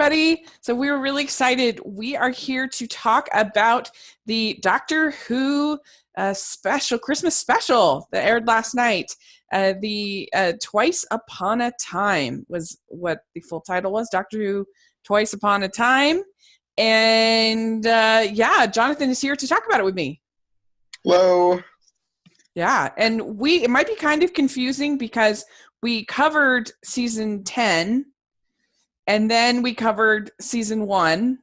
everybody. So we were really excited. We are here to talk about the Doctor Who special, Christmas special that aired last night. The Twice Upon a Time was what the full title was. Doctor Who Twice Upon a Time. And Jonathan is here to talk about it with me. Hello. Yeah, and it might be kind of confusing because we covered season 10 and then we covered season 1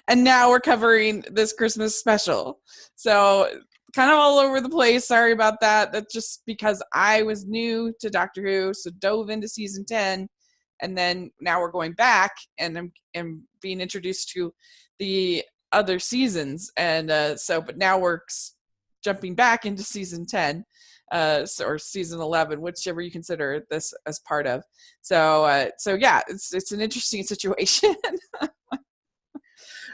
and now we're covering this Christmas special. So kind of all over the place. Sorry about that. That's just because I was new to Doctor Who, so dove into season 10, and then now we're going back and I'm being introduced to the other seasons. And but now we're jumping back into season 10. Or season 11, whichever you consider this as part of. So yeah, it's an interesting situation.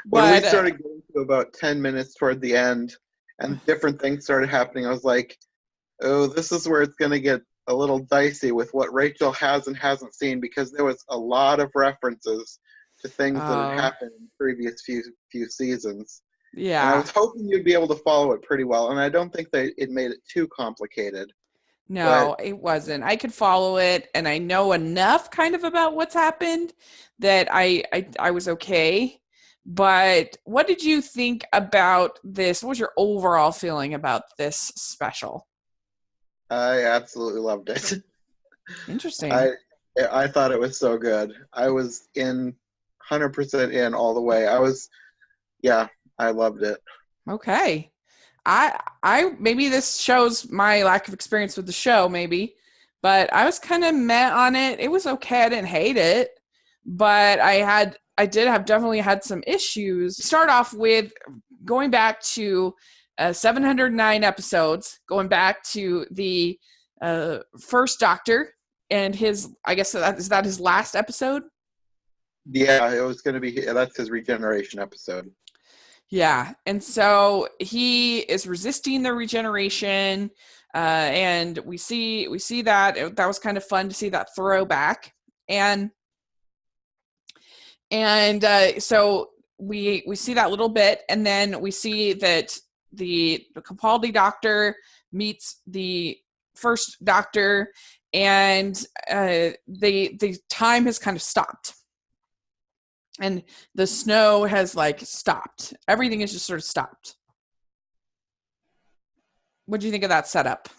When we started getting to about 10 minutes toward the end and different things started happening, I was like, oh, this is where it's going to get a little dicey with what Rachel has and hasn't seen, because there was a lot of references to things that had happened in the previous few seasons. Yeah. And I was hoping you'd be able to follow it pretty well, and I don't think that it made it too complicated. No, it wasn't. I could follow it, and I know enough kind of about what's happened that I was okay. But what did you think about this? What was your overall feeling about this special? I absolutely loved it. Interesting. I thought it was so good. I was 100% in all the way. I loved it. Okay. I maybe this shows my lack of experience with the show, maybe, but I was kind of meh on it. It was okay. I didn't hate it, but I definitely had some issues. Start off with going back to 709 episodes, going back to the first Doctor and is that his last episode? Yeah, it was going to be, that's his regeneration episode. Yeah, and so he is resisting the regeneration, and we see that was kind of fun to see that throwback, and so we see that little bit, and then we see that the Capaldi Doctor meets the first Doctor, and the time has kind of stopped. And the snow has stopped. Everything is just sort of stopped. What do you think of that setup?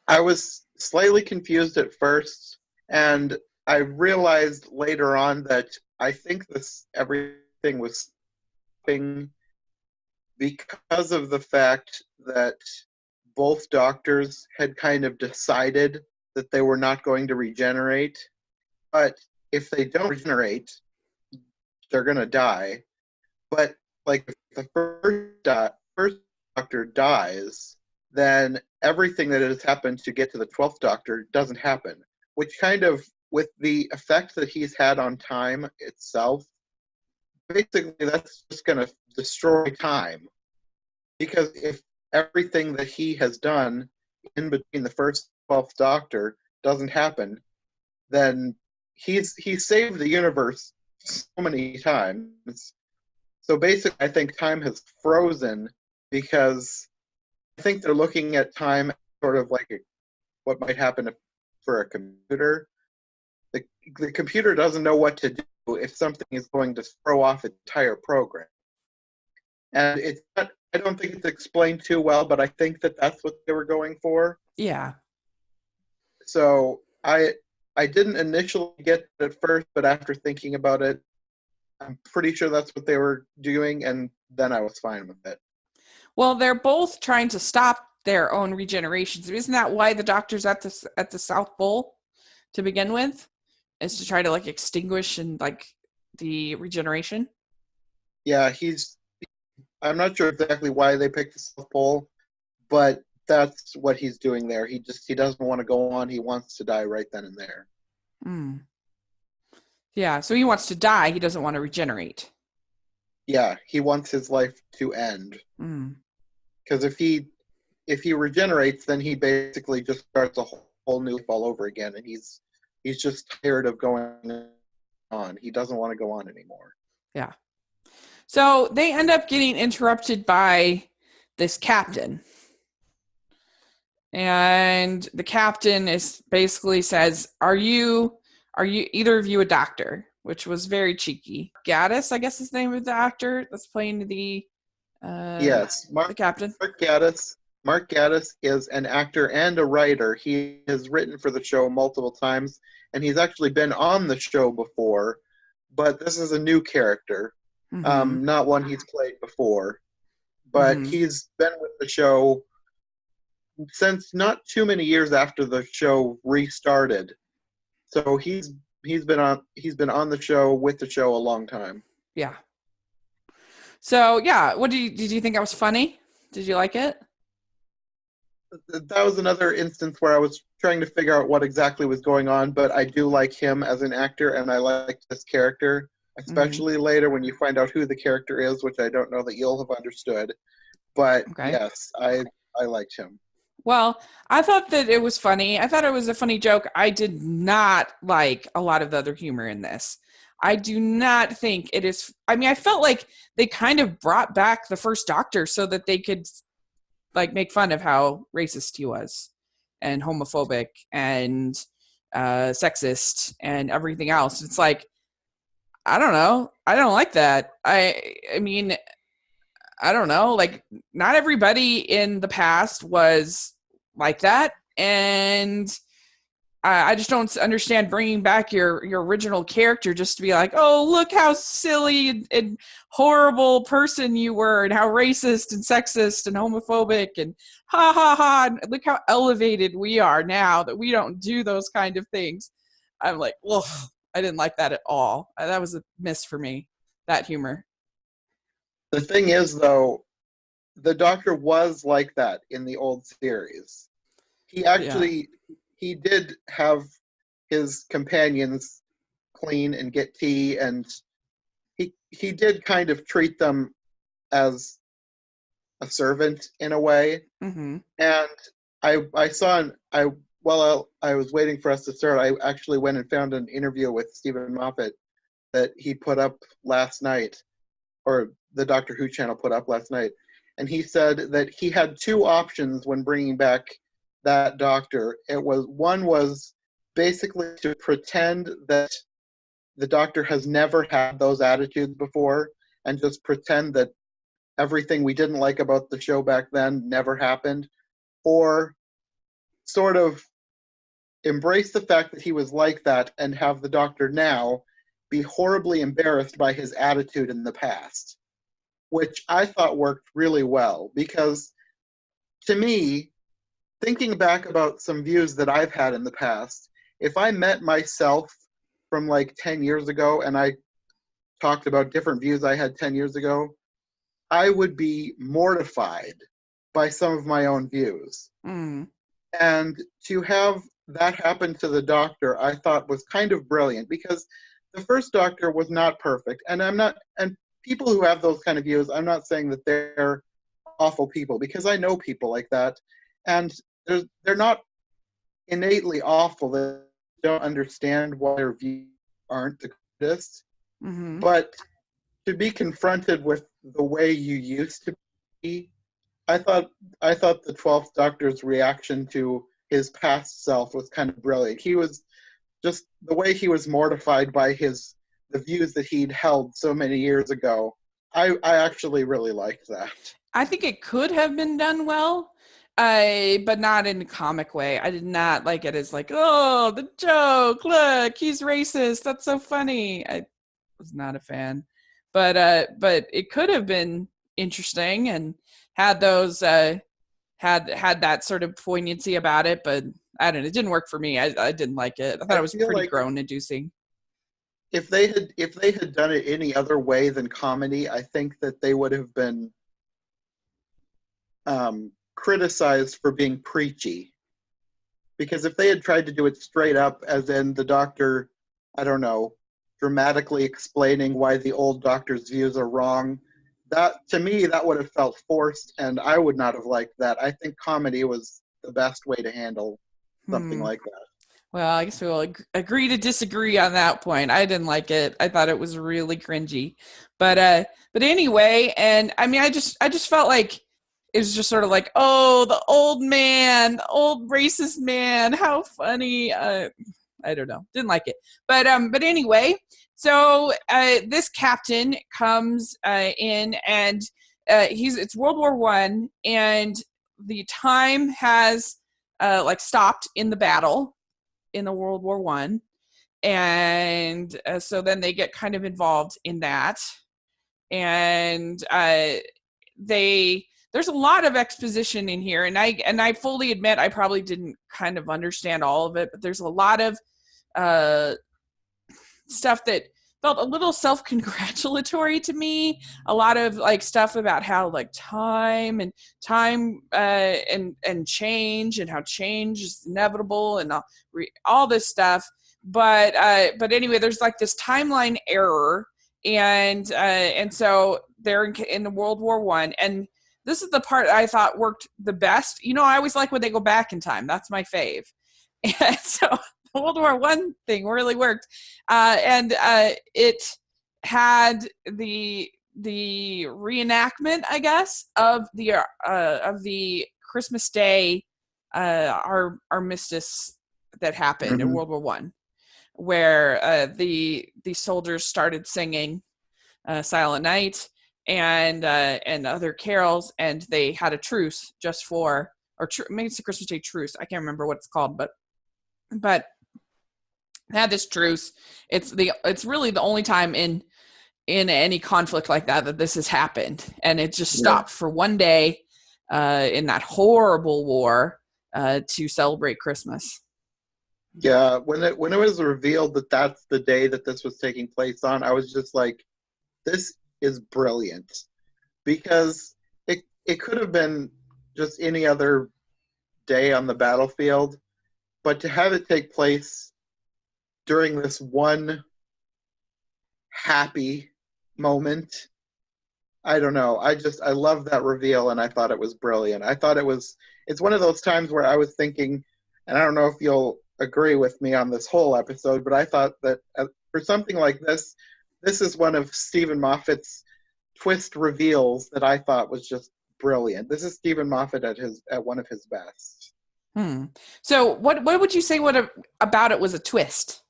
I was slightly confused at first, and I realized later on that I think everything was stopping because of the fact that both doctors had kind of decided that they were not going to regenerate. But if they don't regenerate, they're going to die. But if the first Doctor dies, then everything that has happened to get to the 12th Doctor doesn't happen, which kind of, with the effect that he's had on time itself, basically that's just going to destroy time. Because if everything that he has done in between the first 12th Doctor doesn't happen, then he's saved the universe so many times. So basically, I think time has frozen because I think they're looking at time sort of like what might happen for a computer. The computer doesn't know what to do if something is going to throw off its entire program. And I don't think it's explained too well, but I think that that's what they were going for. Yeah. So I didn't initially get it at first, but after thinking about it, I'm pretty sure that's what they were doing, and then I was fine with it. Well, they're both trying to stop their own regenerations. Isn't that why the Doctor's at the South Pole to begin with? Is to try to extinguish and the regeneration? Yeah, I'm not sure exactly why they picked the South Pole, but that's what he's doing there. He doesn't want to go on. He wants to die right then and there. Mm. Yeah, so he wants to die. He doesn't want to regenerate. Yeah, he wants his life to end. Because if he regenerates, then he basically just starts a whole new life all over again, and he's He's just tired of going on. He doesn't want to go on anymore. Yeah. So they end up getting interrupted by this captain. And the captain is basically says, Are you either of you a doctor? Which was very cheeky. Gaddis, I guess is the name of the actor that's playing the Yes, the captain. Mark Gatiss. Mark Gatiss is an actor and a writer. He has written for the show multiple times, and he's actually been on the show before, but this is a new character, not one he's played before. But he's been with the show since not too many years after the show restarted. So he's been on the show with the show a long time. Yeah. So yeah, did you think that was funny? Did you like it? That was another instance where I was trying to figure out what exactly was going on, but I do like him as an actor, and I like this character, especially later when you find out who the character is, which I don't know that you'll have understood. But yes, I liked him. Well, I thought that it was funny. I thought it was a funny joke. I did not like a lot of the other humor in this. I do not think it is. I mean, I felt like they kind of brought back the first Doctor so that they could like make fun of how racist he was and homophobic and sexist and everything else. It's like, I don't know. I don't like that. I mean, I don't know. Like, not everybody in the past was like that, and I just don't understand bringing back your original character just to be like, oh, look how silly and horrible person you were, and how racist and sexist and homophobic, and ha ha ha, and look how elevated we are now that we don't do those kind of things. I'm like, ugh, I didn't like that at all. That was a miss for me, that humor. The thing is, though, the Doctor was like that in the old series. He actually, he did have his companions clean and get tea, and he did kind of treat them as a servant in a way. Mm-hmm. And while I was waiting for us to start, I actually went and found an interview with Stephen Moffat that he put up last night, or the Doctor Who channel put up last night. And he said that he had two options when bringing back that Doctor. One was basically to pretend that the Doctor has never had those attitudes before and just pretend that everything we didn't like about the show back then never happened, or sort of embrace the fact that he was like that and have the Doctor now be horribly embarrassed by his attitude in the past, which I thought worked really well, because to me, thinking back about some views that I've had in the past, if I met myself from like 10 years ago and I talked about different views I had 10 years ago, I would be mortified by some of my own views. Mm. And to have that happen to the Doctor, I thought was kind of brilliant, because the first Doctor was not perfect. And people who have those kind of views, I'm not saying that they're awful people, because I know people like that. And they're not innately awful. They don't understand why their views aren't the greatest. Mm-hmm. But to be confronted with the way you used to be, I thought the 12th Doctor's reaction to his past self was kind of brilliant. He was just, the way he was mortified by the views that he'd held so many years ago. I actually really liked that. I think it could have been done well, but not in a comic way. I did not like it as like, oh, the joke, look, he's racist, that's so funny. I was not a fan. But it could have been interesting and had those had that sort of poignancy about it, but I don't know, it didn't work for me. I didn't like it. I thought it was pretty like groan inducing. If they had done it any other way than comedy, I think that they would have been criticized for being preachy. Because if they had tried to do it straight up, as in the Doctor, I don't know, dramatically explaining why the old Doctor's views are wrong, that, to me, that would have felt forced, and I would not have liked that. I think comedy was the best way to handle something like that. Well, I guess we will agree to disagree on that point. I didn't like it. I thought it was really cringy. But anyway, and I mean, I just felt like it was just sort of like, oh, the old man, the old racist man, how funny. I don't know, didn't like it. But anyway, so this captain comes in, and it's World War One, and the time has like stopped in the battle in the World War One, and so then they get kind of involved in that, and there's a lot of exposition in here, and I fully admit I probably didn't kind of understand all of it, but there's a lot of uh, stuff that felt a little self-congratulatory to me. A lot of like stuff about how like time and change, and how change is inevitable, and all this stuff. But anyway, there's like this timeline error, and so they're in the World War One, and this is the part I thought worked the best. You know, I always like when they go back in time. That's my fave. And so the World War One thing really worked, and it had the reenactment, I guess, of the Christmas Day armistice that happened in World War One, where the soldiers started singing Silent Night and other carols, and they had a truce just for, or maybe it's a Christmas Day truce. I can't remember what it's called, but had this truce. It's really the only time in any conflict like that this has happened, and it just stopped for one day in that horrible war to celebrate Christmas. Yeah, when it was revealed that that's the day that this was taking place on, I was just like, this is brilliant, because it could have been just any other day on the battlefield, but to have it take place during this one happy moment, I don't know. I love that reveal, and I thought it was brilliant. I thought it's one of those times where I was thinking, and I don't know if you'll agree with me on this whole episode, but I thought that for something like this is one of Stephen Moffat's twist reveals that I thought was just brilliant. This is Stephen Moffat at one of his best. So what would you say about it was a twist?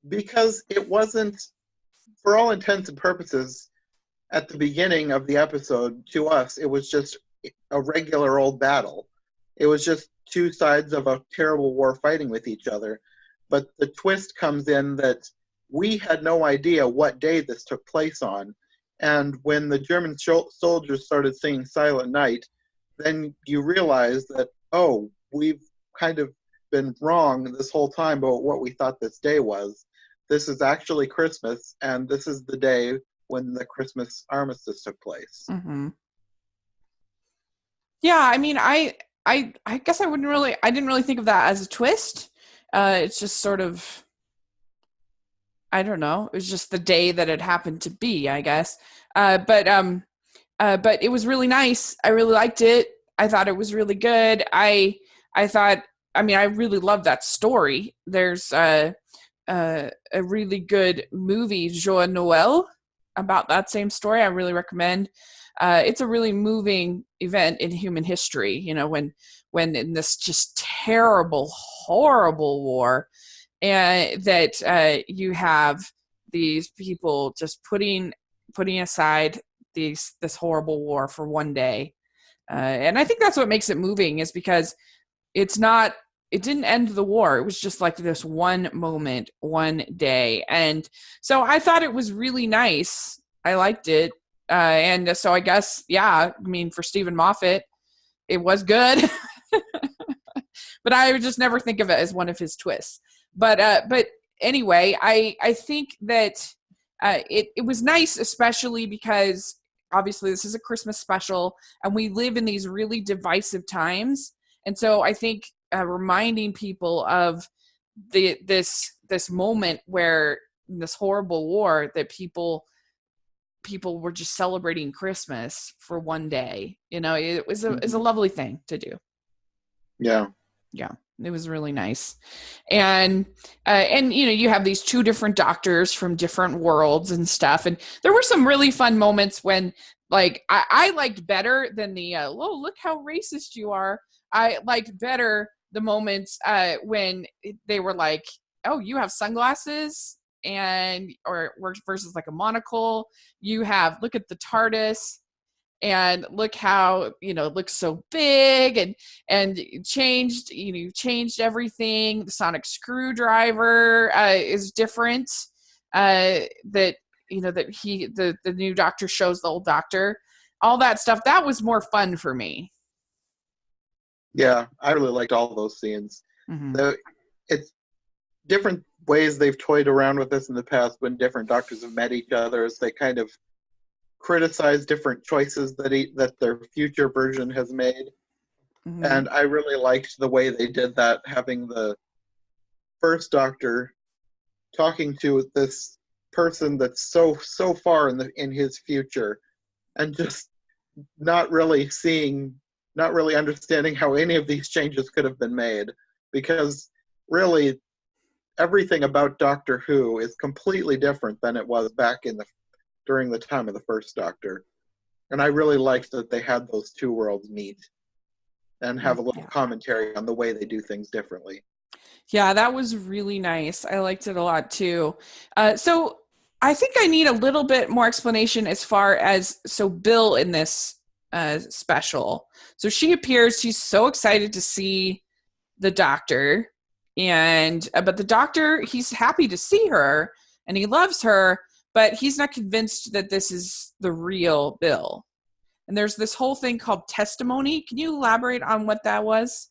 Because it wasn't, for all intents and purposes, at the beginning of the episode, to us, it was just a regular old battle. It was just two sides of a terrible war fighting with each other. But the twist comes in that we had no idea what day this took place on. And when the German soldiers started singing Silent Night, then you realize that, oh, we've kind of been wrong this whole time about what we thought this day was. This is actually Christmas, and this is the day when the Christmas armistice took place. Mm-hmm. Yeah, I mean, I guess I didn't really think of that as a twist. It's just sort of, I don't know. It was just the day that it happened to be, I guess. But it was really nice. I really liked it. I thought it was really good. I really love that story. There's a really good movie, Joyeux Noël, about that same story. I really recommend. It's a really moving event in human history. You know, when in this just terrible, horrible war, and that you have these people just putting aside this horrible war for one day, and I think that's what makes it moving, is because it didn't end the war. It was just like this one moment, one day, and so I thought it was really nice. I liked it, and so I guess, yeah. I mean, for Stephen Moffat, it was good, but I would just never think of it as one of his twists. But anyway, I think that it was nice, especially because obviously this is a Christmas special, and we live in these really divisive times, and so I think reminding people of this moment where in this horrible war that people were just celebrating Christmas for one day. You know, it was a lovely thing to do. Yeah. Yeah. It was really nice. And you know, you have these two different doctors from different worlds and stuff. And there were some really fun moments when, like, I liked better than the, oh, look how racist you are. I liked better the moments when they were like, oh, you have sunglasses and, or versus like a monocle. You have, look at the TARDIS and look how, you know, it looks so big, and changed, you know, you changed everything. The sonic screwdriver is different, that, you know, that the new doctor shows the old doctor, all that stuff. That was more fun for me. Yeah, I really liked all those scenes. Mm-hmm. It's different ways they've toyed around with this in the past when different doctors have met each other, as they kind of criticize different choices that their future version has made. Mm-hmm. And I really liked the way they did that, having the first doctor talking to this person that's so far in his future, and just not really understanding how any of these changes could have been made, because really everything about Doctor Who is completely different than it was back during the time of the first Doctor. And I really liked that they had those two worlds meet and have a little commentary on the way they do things differently. Yeah, that was really nice. I liked it a lot too. So I think I need a little bit more explanation as far as, so Bill in this special. So she appears, she's so excited to see the doctor, and but the doctor, he's happy to see her and he loves her, but he's not convinced that this is the real Bill. And there's this whole thing called testimony. Can you elaborate on what that was?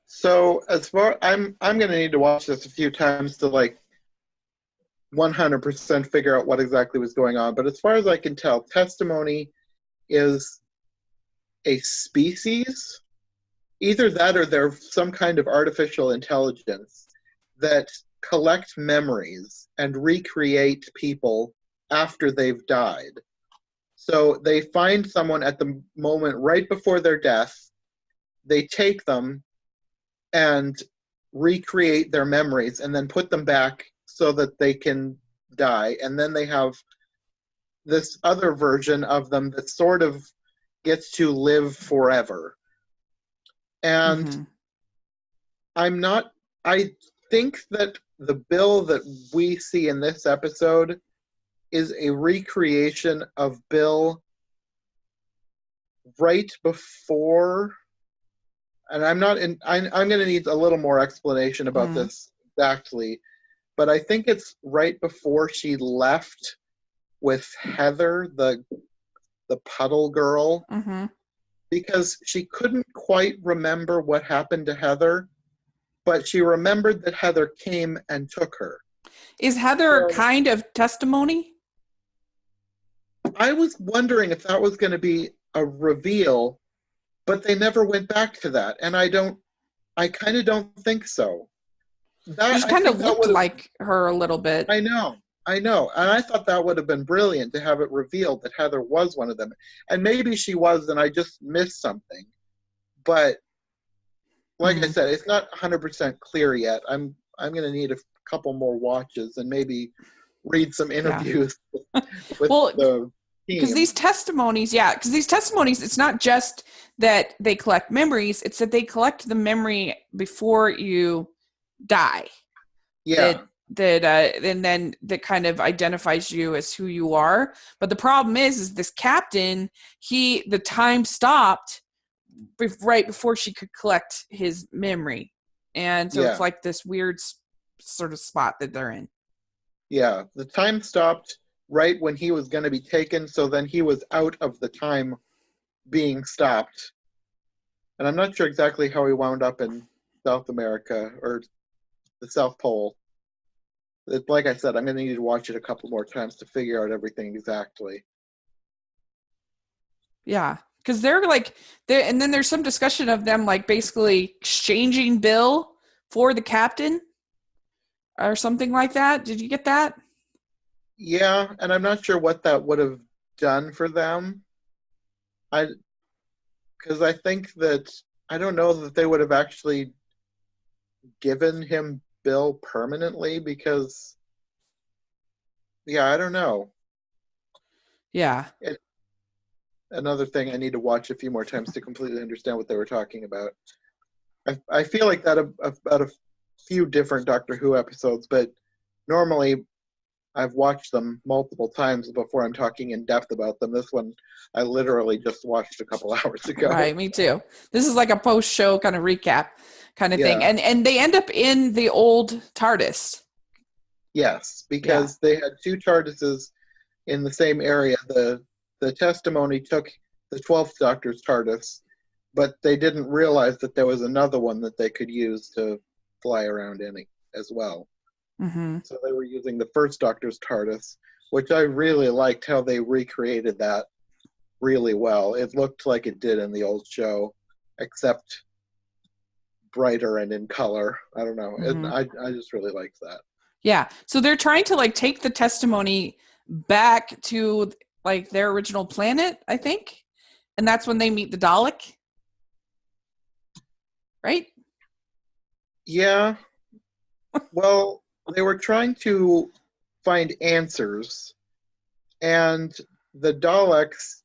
So as far, I'm going to need to watch this a few times to like 100% figure out what exactly was going on. But as far as I can tell, testimony is a species, either that or they're some kind of artificial intelligence that collect memories and recreate people after they've died. So they find someone at the moment right before their death, they take them and recreate their memories and then put them back so that they can die. And then they have this other version of them that sort of gets to live forever. And I think that the Bill that we see in this episode is a recreation of Bill right before, and I'm going to need a little more explanation about this exactly, but I think it's right before she left with Heather, the puddle girl, because she couldn't quite remember what happened to Heather, but she remembered that Heather came and took her. Is Heather a kind of testimony? I was wondering if that was going to be a reveal, but they never went back to that, and I kind of don't think so. She kind of looked like her a little bit. I know, and I thought that would have been brilliant to have it revealed that Heather was one of them, and maybe she was, and I just missed something. But like I said, it's not 100% clear yet. I'm going to need a couple more watches and maybe read some interviews with the team. Because these testimonies, it's not just that they collect memories, it's that they collect the memory before you die. Yeah. And then that kind of identifies you as who you are. But the problem is this captain, the time stopped right before she could collect his memory. And so it's like this weird sort of spot that they're in. Yeah, the time stopped right when he was going to be taken, so then he was out of the time being stopped. And I'm not sure exactly how he wound up in South America or the South Pole. Like I said, I'm going to need to watch it a couple more times to figure out everything exactly. Yeah, because and then there's some discussion of them like basically exchanging Bill for the captain or something like that. Did you get that? Yeah, and I'm not sure what that would have done for them. Because I think that I don't know that they would have actually given him Bill permanently because, yeah, I don't know. Yeah. Another thing I need to watch a few more times to completely understand what they were talking about. I feel like that about a few different Doctor Who episodes, but normally I've watched them multiple times before I'm talking in depth about them. This one I literally just watched a couple hours ago. Right, me too. This is like a post-show kind of recap kind of thing. Yeah. And they end up in the old TARDIS. Yes, because they had two TARDISes in the same area. The testimony took the 12th Doctor's TARDIS, but they didn't realize that there was another one that they could use to fly around in as well. Mm-hmm. So they were using the first Doctor's TARDIS, which I really liked how they recreated that really well. It looked like it did in the old show, except brighter and in color. I don't know. Mm-hmm. I just really liked that. Yeah. So they're trying to like take the testimony back to like their original planet, I think. And that's when they meet the Dalek. Right? Yeah. Well, they were trying to find answers, and the Daleks,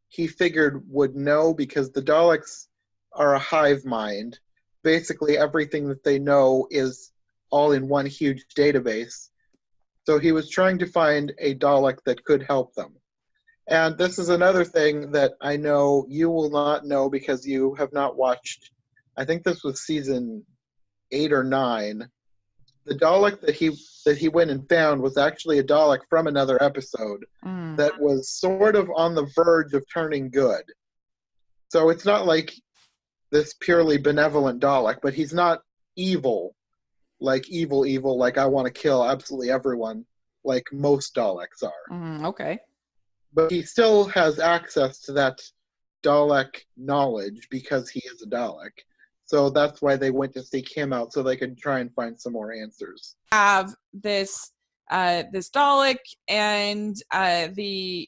he figured, would know because the Daleks are a hive mind. Basically, everything that they know is all in one huge database. So he was trying to find a Dalek that could help them. And this is another thing that I know you will not know because you have not watched. I think this was season 8 or 9. The Dalek that he went and found was actually a Dalek from another episode that was sort of on the verge of turning good. So it's not like this purely benevolent Dalek, but he's not evil, like evil, like I want to kill absolutely everyone, like most Daleks are. Okay. But he still has access to that Dalek knowledge because he is a Dalek. So that's why they went to seek him out so they could try and find some more answers. Have this this Dalek and they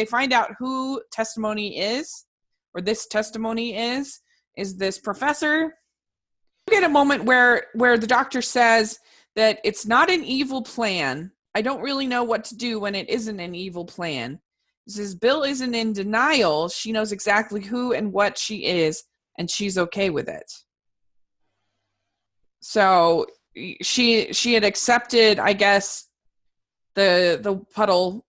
find out who testimony is, or this testimony is this professor. You get a moment where the Doctor says that it's not an evil plan. I don't really know what to do when it isn't an evil plan. He says Bill isn't in denial. She knows exactly who and what she is, and she's okay with it. So she had accepted, I guess, the puddle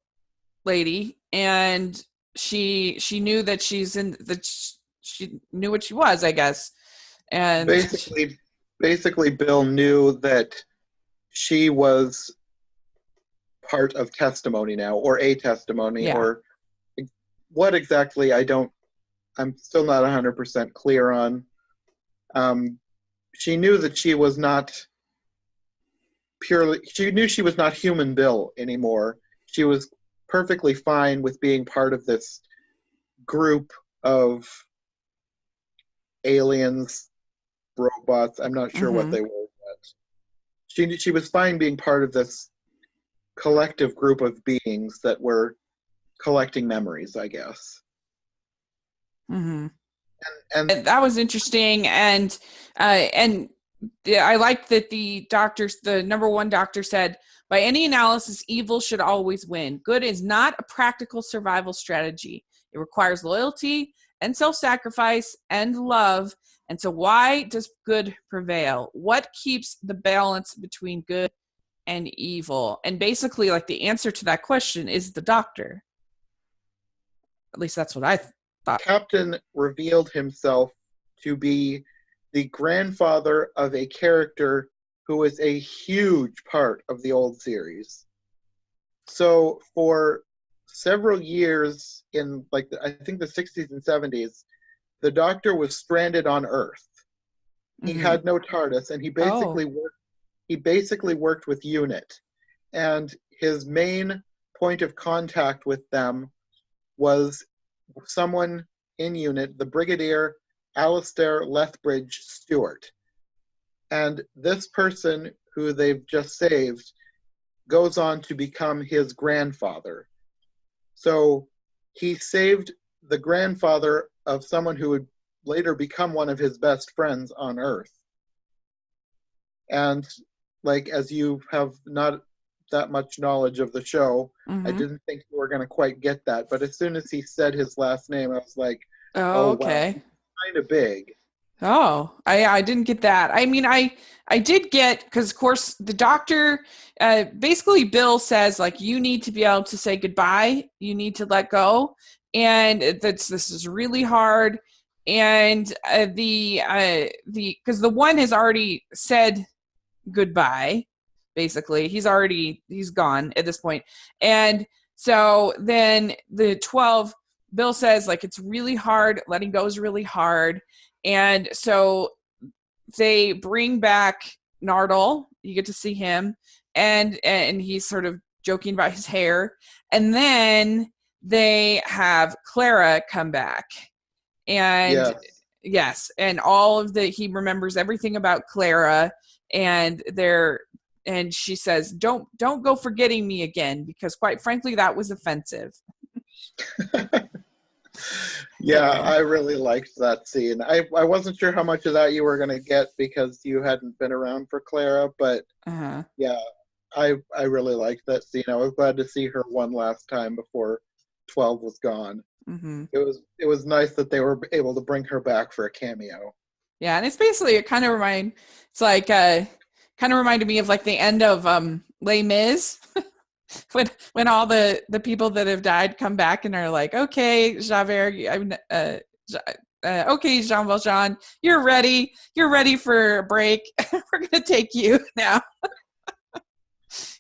lady, and she knew that she knew what she was, I guess. And basically Bill knew that she was part of testimony now, or a testimony, or what exactly I'm still not 100% clear on. She knew that she was not she knew she was not human Bill anymore. She was perfectly fine with being part of this group of aliens, robots. I'm not sure what they were, but she was fine being part of this collective group of beings that were collecting memories, I guess. Mm-hmm. And that was interesting, and I liked that the number one doctor said, by any analysis, evil should always win. Good is not a practical survival strategy. It requires loyalty and self-sacrifice and love. And so why does good prevail? What keeps the balance between good and evil? And basically, like, the answer to that question is the Doctor. At least that's what I thought. Captain revealed himself to be the grandfather of a character who was a huge part of the old series. So for several years in, like, I think the 60s and 70s, the Doctor was stranded on Earth. He had no TARDIS, and he basically worked with UNIT. And his main point of contact with them was someone in UNIT, the Brigadier Alistair Lethbridge Stewart. And this person, who they've just saved, goes on to become his grandfather. So he saved the grandfather of someone who would later become one of his best friends on Earth. And like, as you have not that much knowledge of the show, I Mm-hmm. didn't think you were going to quite get that. But as soon as he said his last name, I was like, Oh, oh, wow, okay. he's kind of big. Oh, I didn't get that. I mean, I did get, because of course the doctor, basically Bill says like you need to be able to say goodbye. You need to let go, and that's this is really hard. And the because the one has already said goodbye. Basically, he's gone at this point, and so then the 12, Bill says like it's really hard. Letting go is really hard, and so they bring back Nardole. You get to see him, and he's sort of joking about his hair, and then they have Clara come back, and Yes. yes, and all of the he remembers everything about Clara, and they're and she says, "Don't go forgetting me again," because quite frankly, that was offensive. Yeah, So, I really liked that scene. I wasn't sure how much of that you were going to get because you hadn't been around for Clara, but uh-huh. yeah, I really liked that scene. I was glad to see her one last time before 12 was gone. Mm-hmm. It was nice that they were able to bring her back for a cameo. Yeah, and it's basically it kind of it's like kind of reminded me of like the end of Les Mis when all the people that have died come back and are like, okay, Javert, okay, Jean Valjean, you're ready for a break. We're gonna take you now.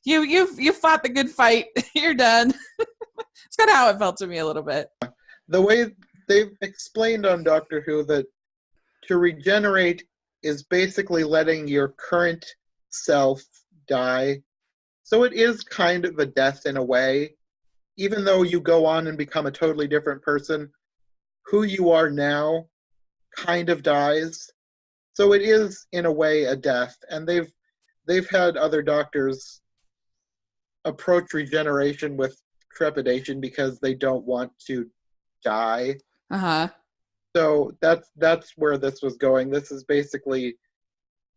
You fought the good fight. You're done. It's kind of how it felt to me a little bit. The way they've explained on Doctor Who that to regenerate is basically letting your current self die. So it is kind of a death in a way. Even though you go on and become a totally different person, who you are now kind of dies. So it is in a way a death. And they've had other doctors approach regeneration with trepidation because they don't want to die. Uh-huh. So that's where this was going. This is basically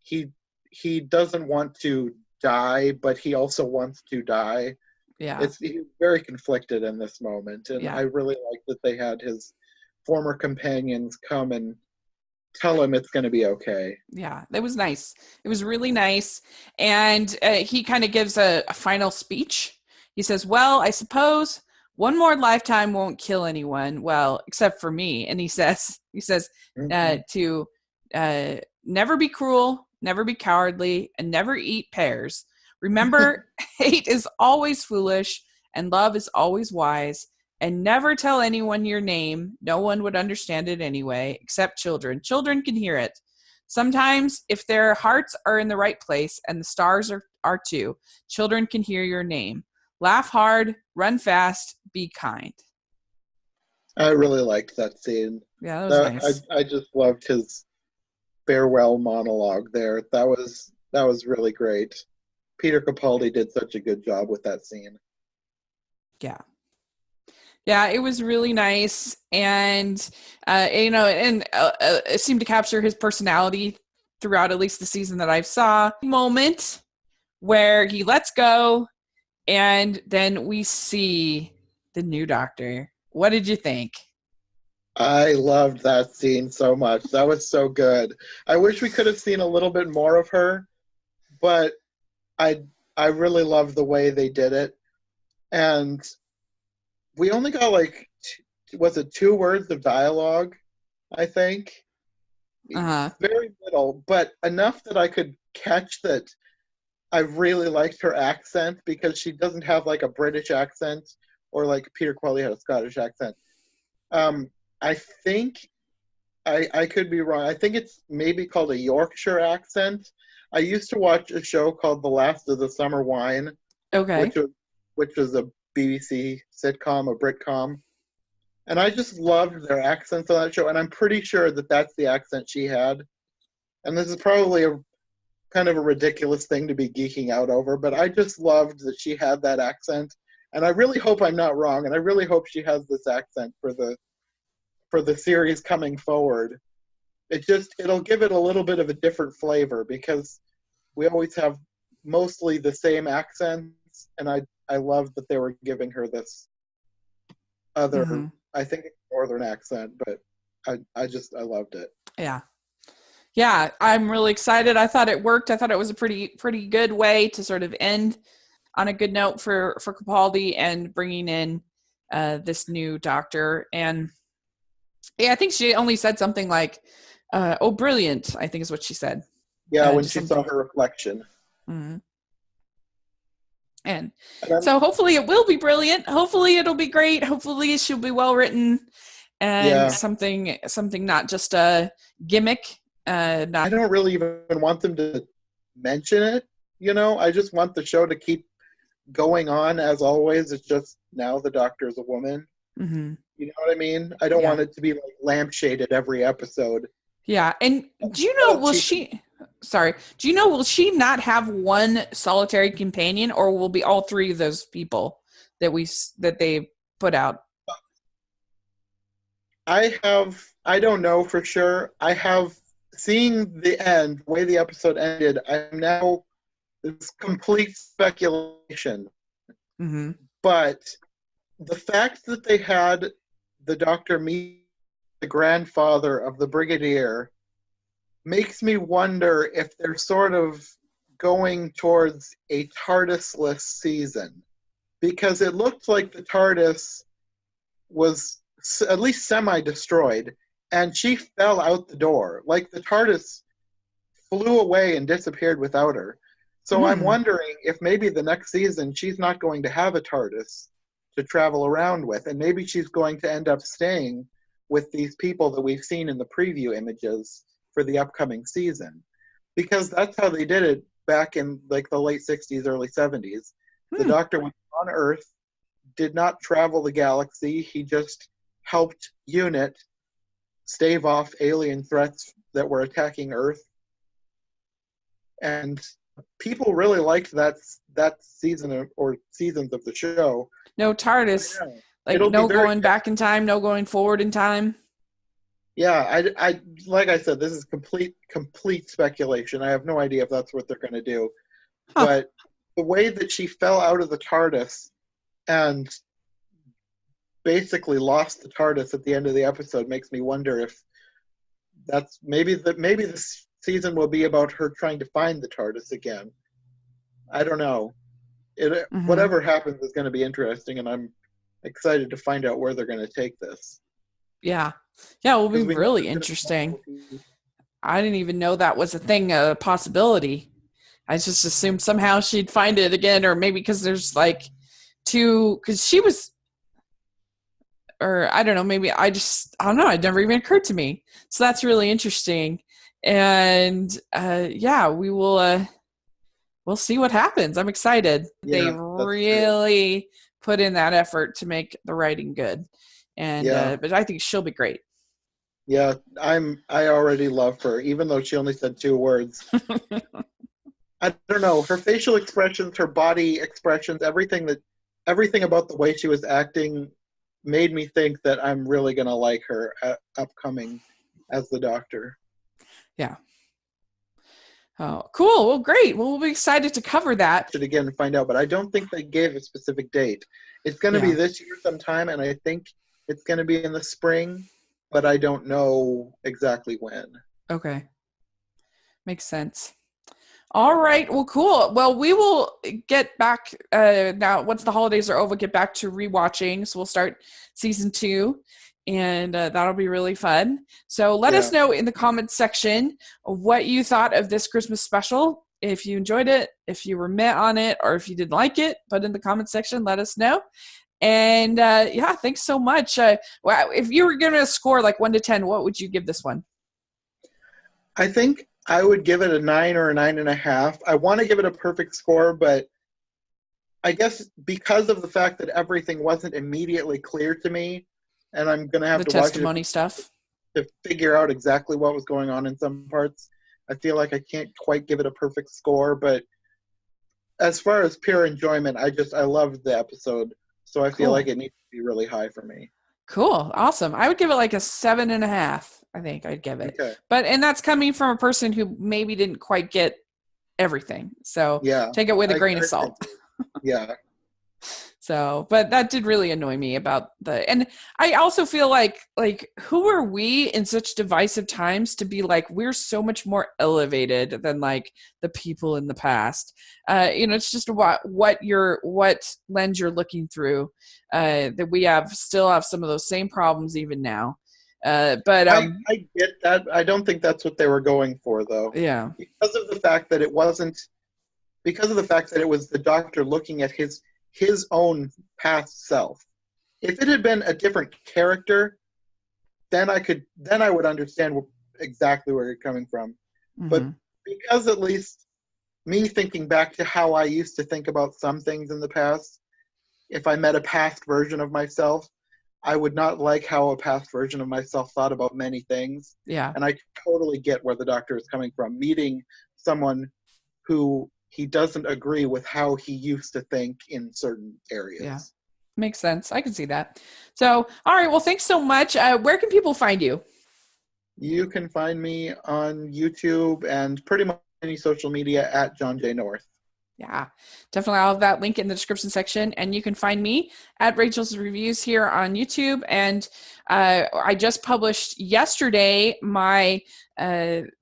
he he doesn't want to die, but he also wants to die. Yeah. He's very conflicted in this moment, and I Yeah. really like that they had his former companions come and tell him it's going to be okay. Yeah, that was nice. It was really nice. And he kind of gives a final speech. He says, well, I suppose one more lifetime won't kill anyone. Well, except for me. And he says Mm-hmm. to never be cruel, never be cowardly, and never eat pears. Remember, hate is always foolish and love is always wise. And never tell anyone your name. No one would understand it anyway, except children. Children can hear it. Sometimes, if their hearts are in the right place and the stars are too, children can hear your name. Laugh hard, run fast, be kind. I really liked that scene. Yeah, that was That nice. I just loved his farewell monologue there. That was really great. Peter Capaldi did such a good job with that scene. Yeah. Yeah, it was really nice. And, it seemed to capture his personality throughout at least the season that I saw. Moment where he lets go, and then we see the new doctor. What did you think? I loved that scene so much. That was so good. I wish we could have seen a little bit more of her, but I I really loved the way they did it. And we only got like was it 2 words of dialogue, I think. Uh-huh. Very little, but enough that I could catch that I really liked her accent because she doesn't have like a British accent or like Peter Quelly had a Scottish accent. Um, I think I could be wrong. I think it's maybe called a Yorkshire accent. I used to watch a show called The Last of the Summer Wine, Okay. which was a BBC sitcom, a Britcom, and I just loved their accents on that show. And I'm pretty sure that that's the accent she had. And this is probably a kind of a ridiculous thing to be geeking out over, but I just loved that she had that accent. And I really hope I'm not wrong, and I really hope she has this accent for the series coming forward. It'll give it a little bit of a different flavor because we always have mostly the same accents, and I love that they were giving her this other, Mm-hmm. I think it's northern accent, but I loved it. Yeah. Yeah, I'm really excited. I thought it worked. I thought it was a pretty good way to sort of end on a good note for Capaldi and bringing in this new doctor. And yeah, I think she only said something like, "Oh, brilliant!" I think is what she said. Yeah, when Just she saw something. her reflection. Mhm. And And so hopefully it will be brilliant. Hopefully it'll be great. Hopefully she'll be well written and yeah, something not just a gimmick. I Not don't really even want them to mention it. I just want the show to keep going on as always. It's just now the doctor is a woman. mm-hmm. You know what I mean? I don't Yeah. want it to be like lampshaded every episode. Yeah. And do you know, What else do you know, will she not have one solitary companion, or will be all three of those people that they put out? I don't know for sure. I have seeing the end, the way the episode ended, I'm now it's complete speculation. Mm-hmm. But the fact that they had the doctor meet the grandfather of the brigadier makes me wonder if they're sort of going towards a TARDIS-less season, because it looked like the TARDIS was at least semi-destroyed, and she fell out the door. Like the TARDIS flew away and disappeared without her. So I'm wondering if maybe the next season she's not going to have a TARDIS to travel around with, and maybe she's going to end up staying with these people that we've seen in the preview images for the upcoming season. Because that's how they did it back in like the late 60s, early 70s. The Doctor was on Earth, did not travel the galaxy. He just helped UNIT stave off alien threats that were attacking Earth. And people really liked that season or seasons of the show. No TARDIS. Yeah, Like no going back in time, no going forward in time. Yeah, I like I said, this is complete speculation. I have no idea if that's what they're going to do. Huh. But the way that she fell out of the TARDIS and basically lost the TARDIS at the end of the episode makes me wonder if that's maybe this season will be about her trying to find the TARDIS again. I don't know. Whatever happens is going to be interesting, and I'm excited to find out where they're going to take this. Yeah. Yeah, it will be really interesting. I didn't even know that was a thing, a possibility. I just assumed somehow she'd find it again, or maybe because there's like because she was, or I don't know, maybe I don't know, it never even occurred to me. So that's really interesting. And yeah, we'll see what happens. I'm excited. Yeah, they really put in that effort to make the writing good. And but I think she'll be great. Yeah, I already love her, even though she only said 2 words. I don't know, her facial expressions, her body expressions, everything about the way she was acting made me think that I'm really gonna like her upcoming as the Doctor. Yeah. Oh, cool. Well, great. Well, we'll be excited to cover that. Should again find out, but I don't think they gave a specific date. It's going to be this year sometime, and I think it's going to be in the spring, but I don't know exactly when. Okay. Makes sense. All right. Well, cool. Well, we will get back now. Once the holidays are over, get back to rewatching. So we'll start season 2. And that'll be really fun. So let us know in the comments section what you thought of this Christmas special. If you enjoyed it, if you were met on it, or if you didn't like it, put in the comments section, let us know. And yeah, thanks so much. If you were going to score like 1 to 10, what would you give this one? I think I would give it a 9 or a 9.5. I want to give it a perfect score, but I guess because of the fact that everything wasn't immediately clear to me, and I'm going to have to watch testimony stuff to figure out exactly what was going on in some parts. I feel like I can't quite give it a perfect score, but as far as pure enjoyment, I loved the episode, so I feel like it needs to be really high for me. Cool. Awesome. I would give it like a 7.5. I think I'd give it. Okay. And that's coming from a person who maybe didn't quite get everything. So Yeah. take it with a grain I of salt. think- yeah. So, but that did really annoy me about and I also feel like who are we in such divisive times to be like, we're so much more elevated than like the people in the past. It's just what lens you're looking through, that we still have some of those same problems even now. But I get that. I don't think that's what they were going for, though. yeah, Because of the fact that it was the doctor looking at his own past self. If it had been a different character, then I would understand exactly where you're coming from. mm-hmm. But because at least me thinking back to how I used to think about some things in the past, if I met a past version of myself, I would not like how a past version of myself thought about many things. Yeah. And I totally get where the doctor is coming from. Meeting someone who he doesn't agree with how he used to think in certain areas. Yeah. Makes sense. I can see that. So, all right. Well, thanks so much. Where can people find you? You can find me on YouTube and pretty much any social media at John J. North. Yeah, definitely. I'll have that link in the description section. And you can find me at Rachel's Reviews here on YouTube. And I just published yesterday my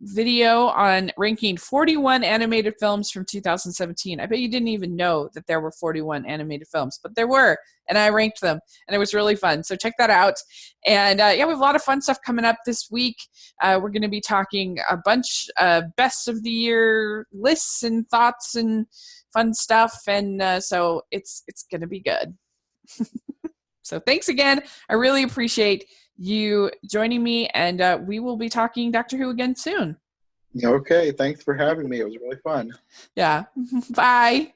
video on ranking 41 animated films from 2017. I bet you didn't even know that there were 41 animated films, but there were. And I ranked them. And it was really fun. So check that out. And we have a lot of fun stuff coming up this week. We're going to be talking a bunch of best of the year lists and thoughts and fun stuff. And so it's going to be good. So thanks again. I really appreciate you joining me. And we will be talking Doctor Who again soon. Okay. Thanks for having me. It was really fun. Yeah. Bye.